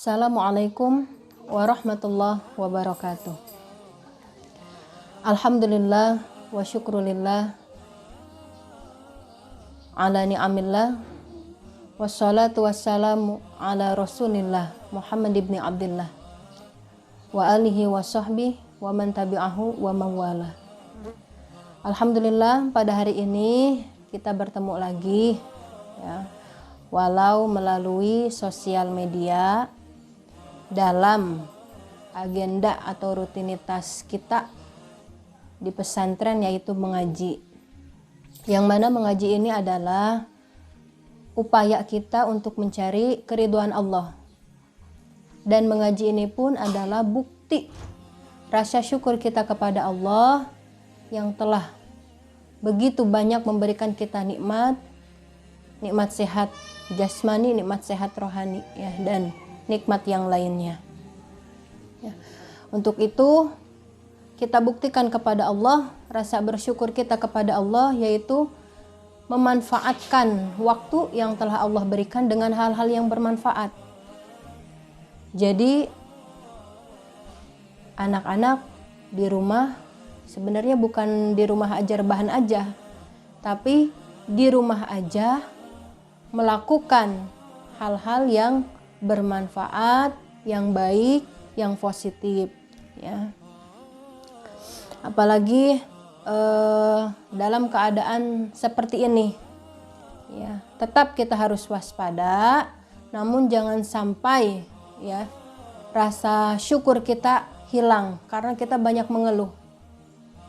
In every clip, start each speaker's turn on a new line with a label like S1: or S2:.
S1: Assalamualaikum warahmatullahi wabarakatuh. Alhamdulillah wa syukrulillah ala ni'amillah wassalatu wassalamu ala rasulillah Muhammad ibn Abdullah wa alihi wa sahbihi wa man tabi'ahu wa mawala. Alhamdulillah, pada hari ini kita bertemu lagi ya, walau melalui sosial media dalam agenda atau rutinitas kita di pesantren, yaitu mengaji. Yang mana mengaji ini adalah upaya kita untuk mencari keridhaan Allah. Dan mengaji ini pun adalah bukti rasa syukur kita kepada Allah yang telah begitu banyak memberikan kita nikmat sehat jasmani, nikmat sehat rohani ya, dan nikmat yang lainnya ya. Untuk itu kita buktikan kepada Allah rasa bersyukur kita kepada Allah, yaitu memanfaatkan waktu yang telah Allah berikan dengan hal-hal yang bermanfaat. Jadi anak-anak di rumah sebenarnya bukan di rumah ajar bahan aja, tapi di rumah aja melakukan hal-hal yang bermanfaat, yang baik, yang positif ya. Apalagi dalam keadaan seperti ini ya, tetap kita harus waspada, namun jangan sampai ya rasa syukur kita hilang karena kita banyak mengeluh.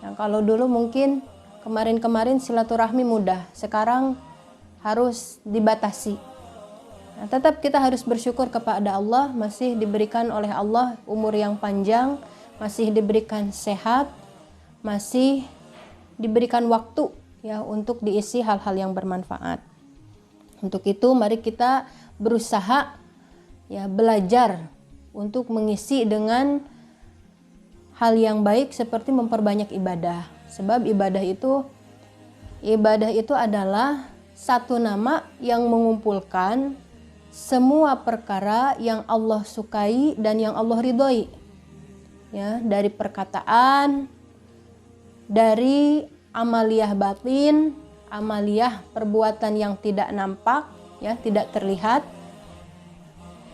S1: Nah, kalau dulu mungkin kemarin-kemarin silaturahmi mudah, sekarang harus dibatasi. Nah, tetap kita harus bersyukur kepada Allah, masih diberikan oleh Allah umur yang panjang, masih diberikan sehat, masih diberikan waktu ya untuk diisi hal-hal yang bermanfaat. Untuk itu mari kita berusaha ya belajar untuk mengisi dengan hal yang baik seperti memperbanyak ibadah. Sebab ibadah itu adalah satu nama yang mengumpulkan semua perkara yang Allah sukai dan yang Allah ridhoi ya, dari perkataan, dari amaliyah batin, amaliyah perbuatan yang tidak nampak ya, tidak terlihat,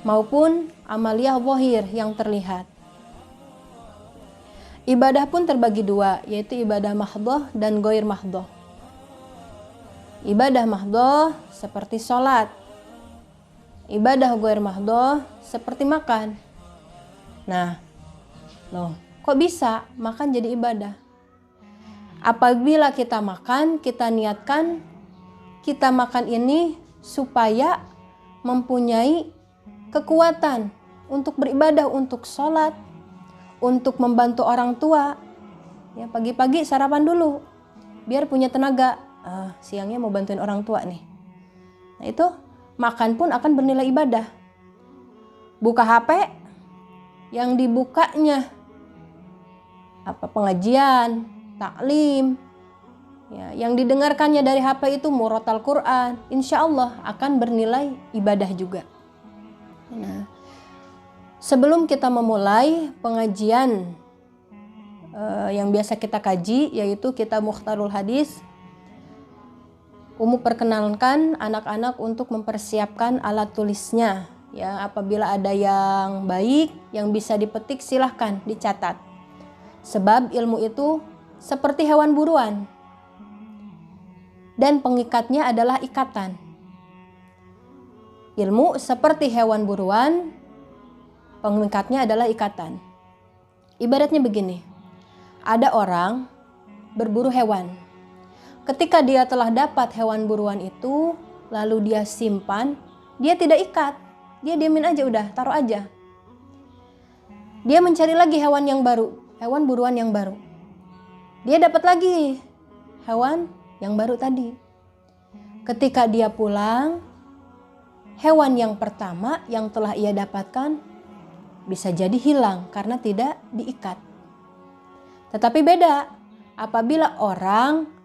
S1: maupun amaliyah zahir yang terlihat. Ibadah pun terbagi dua, yaitu ibadah mahdhah dan ghair mahdhah. Ibadah mahdhah seperti sholat, ibadah ghair mahdhah seperti makan. Nah, loh, kok bisa makan jadi ibadah? Apabila kita makan, kita niatkan kita makan ini supaya mempunyai kekuatan untuk beribadah, untuk sholat, untuk membantu orang tua. Ya, pagi-pagi sarapan dulu biar punya tenaga. Siangnya mau bantuin orang tua nih. Nah, itu makan pun akan bernilai ibadah. Buka HP, yang dibukanya pengajian, taklim ya, yang didengarkannya dari HP itu murotal Quran, insya Allah akan bernilai ibadah juga. Nah, sebelum kita memulai pengajian yang biasa kita kaji, yaitu kitab Mukhtarul Hadis, perkenalkan anak-anak untuk mempersiapkan alat tulisnya ya. Apabila ada yang baik yang bisa dipetik, silahkan dicatat. Sebab ilmu itu seperti hewan buruan dan pengikatnya adalah ikatan. Ilmu seperti hewan buruan, pengikatnya adalah ikatan. Ibaratnya begini, ada orang berburu hewan. Ketika dia telah dapat hewan buruan itu, lalu dia simpan, dia tidak ikat, dia diamin aja, udah taruh aja. Dia mencari lagi hewan yang baru, hewan buruan yang baru. Dia dapat lagi hewan yang baru tadi. Ketika dia pulang, hewan yang pertama yang telah ia dapatkan bisa jadi hilang karena tidak diikat. Tetapi beda apabila orang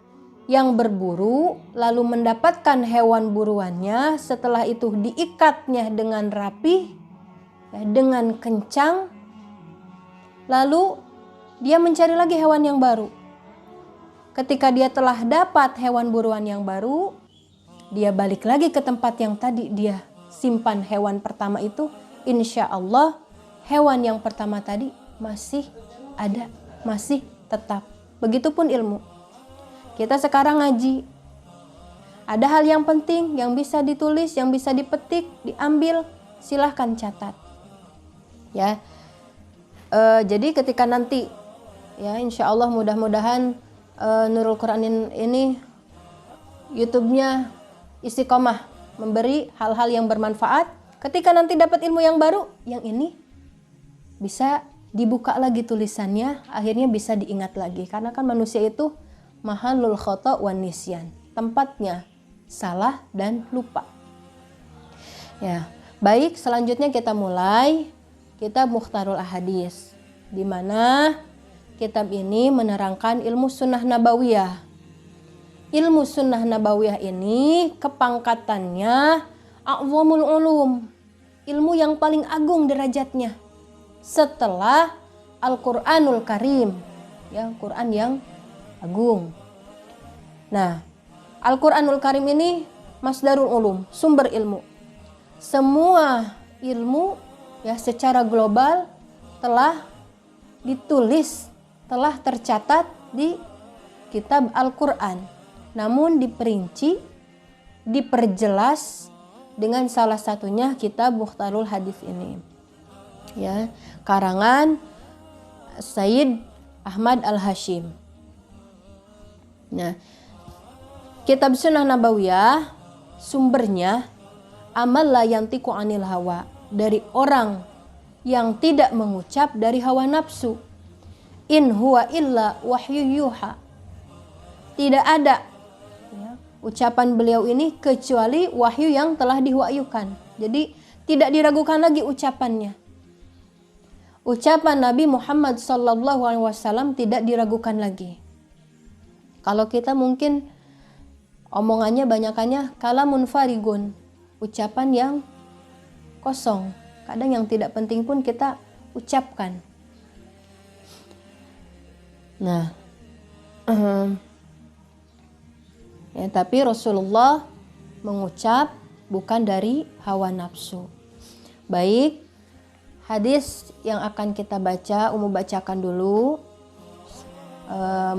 S1: yang berburu lalu mendapatkan hewan buruannya, setelah itu diikatnya dengan rapi, ya, dengan kencang, lalu dia mencari lagi hewan yang baru. Ketika dia telah dapat hewan buruan yang baru, dia balik lagi ke tempat yang tadi dia simpan hewan pertama itu. Insya Allah hewan yang pertama tadi masih ada, masih tetap. Begitupun ilmu. Kita sekarang ngaji, ada hal yang penting yang bisa ditulis, yang bisa dipetik, diambil, silahkan catat. Ya, jadi ketika nanti, ya insya Allah mudah-mudahan Nurul Quran ini YouTube-nya istiqomah memberi hal-hal yang bermanfaat. Ketika nanti dapat ilmu yang baru, yang ini bisa dibuka lagi tulisannya, akhirnya bisa diingat lagi. Karena kan manusia itu mahalul khata' wan nisyan, tempatnya salah dan lupa. Ya, baik, selanjutnya kita mulai kitab Mukhtarul Ahadits, di mana kitab ini menerangkan ilmu sunnah nabawiyah. Ilmu sunnah nabawiyah ini kepangkatannya a'zamul ulum, ilmu yang paling agung derajatnya setelah Al-Qur'anul Karim, ya, Quran yang agung. Nah, Al-Qur'anul Karim ini masdarul ulum, sumber ilmu. Semua ilmu, ya, secara global telah ditulis, telah tercatat di kitab Al-Quran, namun diperinci, diperjelas dengan salah satunya kitab Mukhtarul Hadits ini, ya, karangan Sayyid Ahmad Al-Hashim. Nah, kitab Sunnah Nabawiyah sumbernya amal la yantiqu anil hawa, dari orang yang tidak mengucap dari hawa nafsu. In huwa illa wahyu yuha. Tidak ada, ya, ucapan beliau ini kecuali wahyu yang telah diwahyukan. Jadi tidak diragukan lagi ucapannya. Ucapan Nabi Muhammad SAW tidak diragukan lagi. Kalau kita mungkin omongannya banyakannya kalamun farigun, ucapan yang kosong. Kadang yang tidak penting pun kita ucapkan. Nah, ya, tapi Rasulullah mengucap bukan dari hawa nafsu. Baik, hadis yang akan kita baca, bacakan dulu.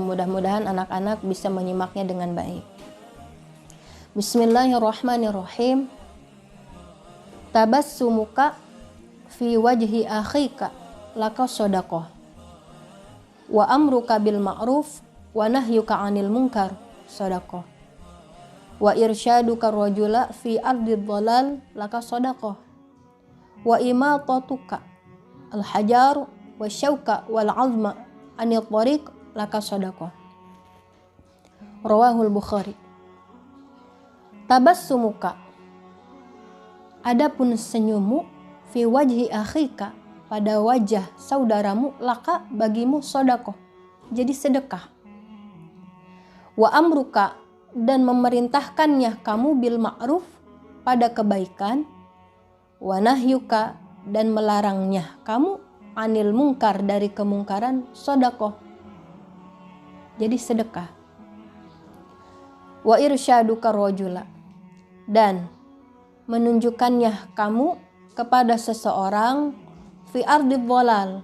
S1: Mudah-mudahan anak-anak bisa menyimaknya dengan baik. Bismillahirrahmanirrahim. Tabassumuka fi wajhi akhika laka shadaqah wa amruka bil ma'ruf wa nahyuka 'anil munkar shadaqah wa irsyaduka rajula fi ardi dhalal laka shadaqah wa imatatuka al hajar wa syauka wal 'azma 'anil tariq laka shadaqah. Rawahul Bukhari. Tabassumuka, adapun senyummu, fi wajhi akhika, pada wajah saudaramu, laka, bagimu, sodakoh, jadi sedekah. Wa amruka, dan memerintahkannya kamu bil ma'ruf, pada kebaikan. Wa nahyuka, dan melarangnya kamu anil mungkar, dari kemungkaran, sodakoh, jadi sedekah. Wa irsyaduka rajula, dan menunjukkannya kamu kepada seseorang fi ardi dhalal,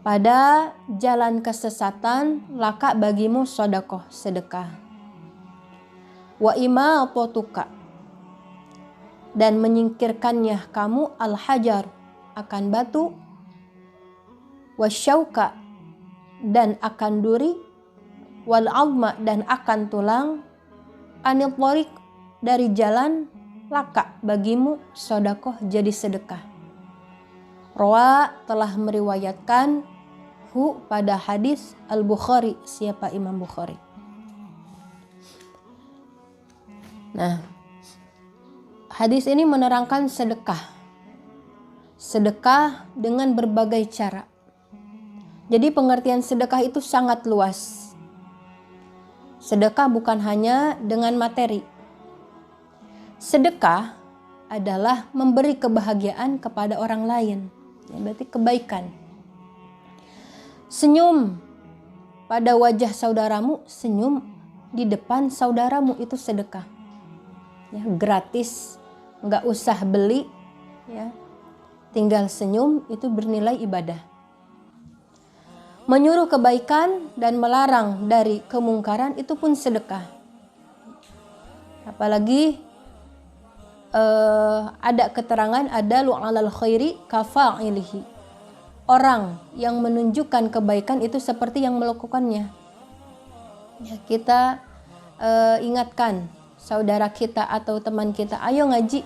S1: pada jalan kesesatan, laka, bagimu, sodakoh, sedekah. Wa imatatuka, dan menyingkirkannya kamu al hajar, akan batu. Wa syauka, dan akan duri. Wal azma, dan akan tulang. Anil tariq, dari jalan, laka, bagimu, sodakoh, jadi sedekah. Rawa, telah meriwayatkan pada hadis Al-Bukhari. Siapa Imam Bukhari? Nah, hadis ini menerangkan sedekah. Sedekah dengan berbagai cara. Jadi pengertian sedekah itu sangat luas. Sedekah bukan hanya dengan materi. Sedekah adalah memberi kebahagiaan kepada orang lain. Ya, berarti kebaikan. Senyum pada wajah saudaramu, senyum di depan saudaramu, itu sedekah. Ya, gratis, nggak usah beli, ya, tinggal senyum, itu bernilai ibadah. Menyuruh kebaikan dan melarang dari kemungkaran, itu pun sedekah. Apalagi ada keterangan, adalu alal khairi kafa'ilihi. Orang yang menunjukkan kebaikan itu seperti yang melakukannya. Ya, kita ingatkan saudara kita atau teman kita, ayo ngaji.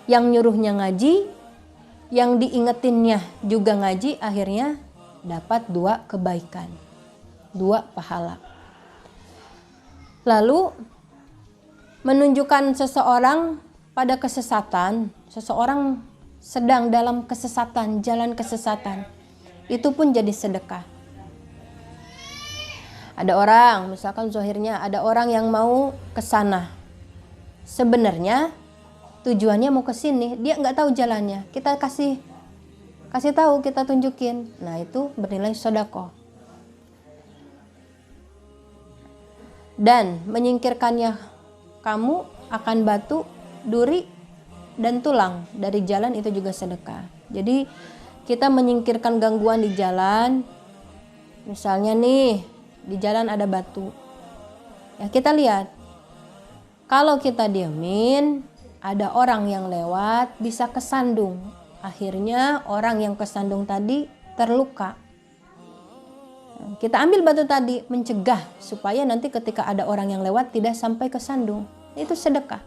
S1: Yang nyuruhnya ngaji, yang diingetinnya juga ngaji, akhirnya dapat 2 kebaikan, 2 pahala. Lalu menunjukkan seseorang pada kesesatan, seseorang sedang dalam kesesatan, jalan kesesatan, itu pun jadi sedekah. Ada orang, misalkan zahirnya ada orang yang mau ke sana, sebenarnya tujuannya mau ke sini, dia nggak tahu jalannya, kita kasih tahu, kita tunjukin, nah itu bernilai sedekah. Dan menyingkirkannya kamu akan batu, duri, dan tulang dari jalan, itu juga sedekah. Jadi kita menyingkirkan gangguan di jalan. Misalnya nih, di jalan ada batu, ya kita lihat, kalau kita diamin, ada orang yang lewat bisa kesandung, akhirnya orang yang kesandung tadi terluka. Kita ambil batu tadi, mencegah supaya nanti ketika ada orang yang lewat tidak sampai kesandung. Itu sedekah.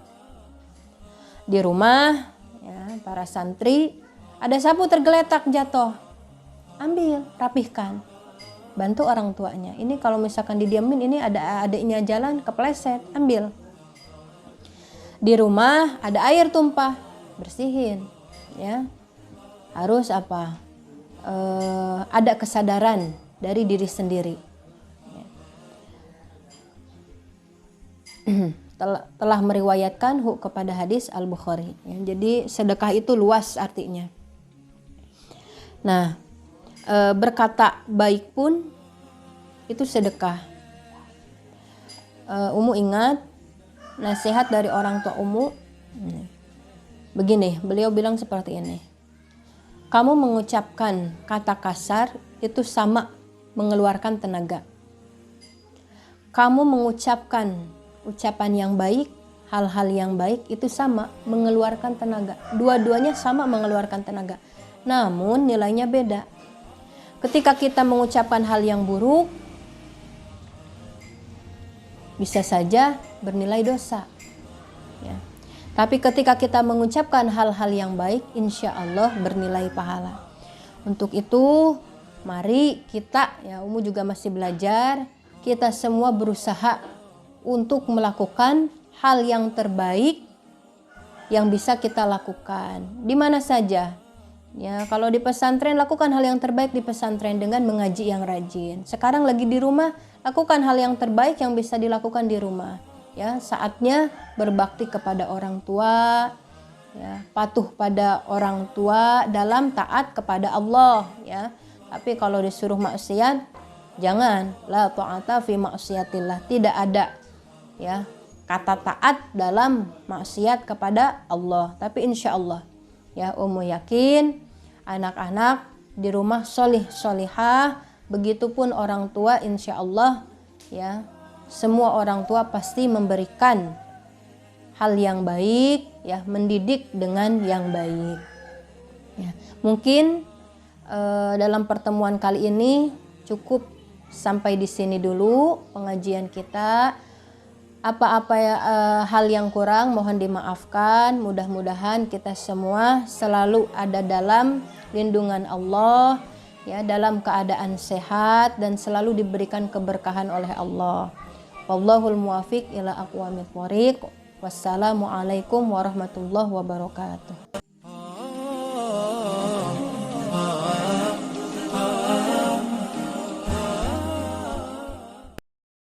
S1: Di rumah, ya, para santri, ada sapu tergeletak jatuh, ambil, rapihkan, bantu orang tuanya. Ini kalau misalkan didiamin, ini ada adiknya jalan kepleset, ambil. Di rumah ada air tumpah, bersihin, ya. Harus apa? Ada kesadaran dari diri sendiri. Telah meriwayatkan kepada hadis Al-Bukhari. Ya, jadi sedekah itu luas artinya. Nah, berkata baik pun itu sedekah. Umu ingat nasihat dari orang tua Umu. Begini, beliau bilang seperti ini. Kamu mengucapkan kata kasar itu sama mengeluarkan tenaga. Kamu mengucapkan ucapan yang baik, hal-hal yang baik, itu sama mengeluarkan tenaga. Dua-duanya sama mengeluarkan tenaga, namun nilainya beda. Ketika kita mengucapkan hal yang buruk, bisa saja bernilai dosa, ya. Tapi ketika kita mengucapkan hal-hal yang baik, insya Allah bernilai pahala. Untuk itu mari kita, ya, Umu juga masih belajar, kita semua berusaha untuk melakukan hal yang terbaik yang bisa kita lakukan di mana saja. Ya, kalau di pesantren, lakukan hal yang terbaik di pesantren dengan mengaji yang rajin. Sekarang lagi di rumah, lakukan hal yang terbaik yang bisa dilakukan di rumah. Ya, saatnya berbakti kepada orang tua, ya, patuh pada orang tua dalam taat kepada Allah, ya. Tapi kalau disuruh maksiat, jangan, la ta'ata fi maksiatillah, tidak ada, ya, kata taat dalam maksiat kepada Allah. Tapi insya Allah, ya, Umu yakin anak-anak di rumah solih solihah, begitupun orang tua, insya Allah, ya, semua orang tua pasti memberikan hal yang baik, ya, mendidik dengan yang baik. Ya, mungkin dalam pertemuan kali ini cukup sampai di sini dulu pengajian kita. Apa-apa hal yang kurang mohon dimaafkan. Mudah-mudahan kita semua selalu ada dalam lindungan Allah, ya, dalam keadaan sehat dan selalu diberikan keberkahan oleh Allah. Wallahul muwafiq ila aqwamit thoriq. Wassalamualaikum warahmatullahi wabarakatuh.